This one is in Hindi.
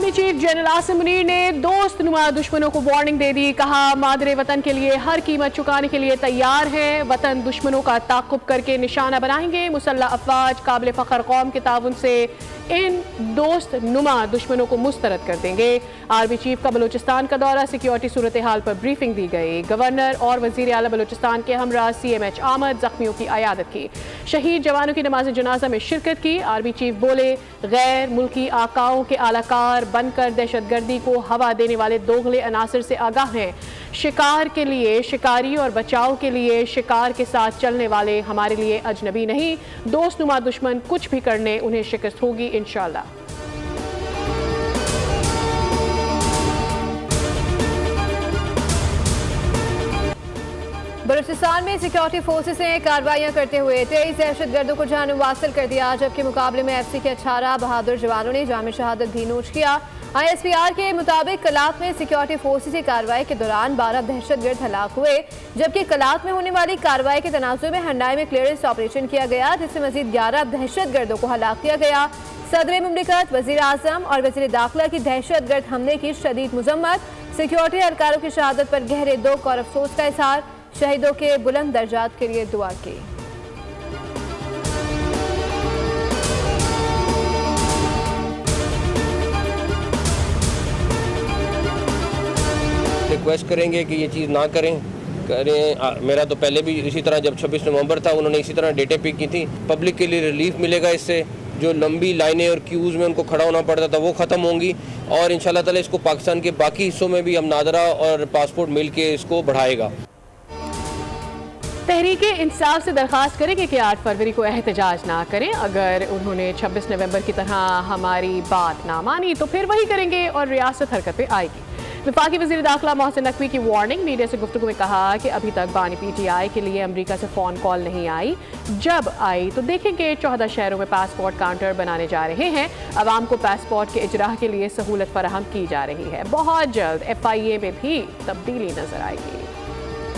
Army chief general Asim Munir ने दोस्त नुमा दुश्मनों को वार्निंग दे दी। कहा, मादरे वतन के लिए हर कीमत चुकाने के लिए तैयार है। वतन दुश्मनों का ताक़ुब करके निशाना बनाएंगे। मुसल्लह अफवाज काबिल फ़ख्र कौम के ताउन से इन दोस्त नुमा दुश्मनों को मुस्तरद कर देंगे। आर्मी चीफ का बलूचिस्तान का दौरा, सिक्योरिटी सूरत हाल पर ब्रीफिंग दी गई। गवर्नर और वज़ीर आला बलूचिस्तान के हमरा CMH आमद जख्मियों की अयादत की। शहीद जवानों की नमाज जनाजा में शिरकत की। आर्मी चीफ बोले, गैर मुल्की आकाओं के आलाकार बनकर दहशतगर्दी को हवा देने वाले दोगले अनासर से आगाह हैं। शिकार के लिए शिकारी और बचाव के लिए शिकार के साथ चलने वाले हमारे लिए अजनबी नहीं। दोस्त नुमा दुश्मन कुछ भी करने उन्हें शिकस्त होगी इंशाअल्लाह। बलूचिस्तान में सिक्योरिटी फोर्सेस ने कार्रवाइयां करते हुए 23 दहशतगर्दों को जान वासिल कर दिया, जबकि मुकाबले में FC के 18 बहादुर जवानों ने जाम शहादत भी नोश किया। ISPR के मुताबिक कलात में सिक्योरिटी फोर्सेस की कार्रवाई के दौरान 12 दहशतगर्द हलाक हुए, जबकि कलात में होने वाली कार्रवाई के तनाजुर में हंडाई में क्लियरेंस ऑपरेशन किया गया, जिसमें मजीद 11 दहशतगर्दों को हलाक किया गया। सदर मुमलिकत, वज़ीर आज़म और वज़ीर दाखिला की दहशतगर्द हमले की शदीद मजम्मत। सिक्योरिटी एहलकारों की शहादत पर गहरे दुख और अफसोस का इज़हार। शहीदों के बुलंद दर्जात के लिए दुआ की। रिक्वेस्ट करेंगे कि ये चीज़ ना करें। मेरा तो पहले भी इसी तरह जब 26 नवंबर था उन्होंने इसी तरह डेटे पिक की थी। पब्लिक के लिए रिलीफ मिलेगा इससे। जो लंबी लाइनें और क्यूज़ में उनको खड़ा होना पड़ता था वो ख़त्म होंगी और इंशाल्लाह ताला इसको पाकिस्तान के बाकी हिस्सों में भी हम नादरा और पासपोर्ट मिल के इसको बढ़ाएगा। तहरीके इंसाफ से दरख्वास्त करेंगे कि 8 फरवरी को एहतजाज ना करें। अगर उन्होंने 26 नवंबर की तरह हमारी बात ना मानी तो फिर वही करेंगे और रियासत हरकत पे आएगी। वफाकी वज़ीर दाखिला मोहसिन नकवी की वार्निंग। मीडिया से गुफ्तगू में कहा कि अभी तक बानी PTI के लिए अमरीका से फ़ोन कॉल नहीं आई। जब आई तो देखेंगे 14 शहरों में पासपोर्ट काउंटर बनाने जा रहे हैं। अवाम को पासपोर्ट के इजरा के लिए सहूलत फराहम की जा रही है। बहुत जल्द FIA में भी तब्दीली नजर आएगी।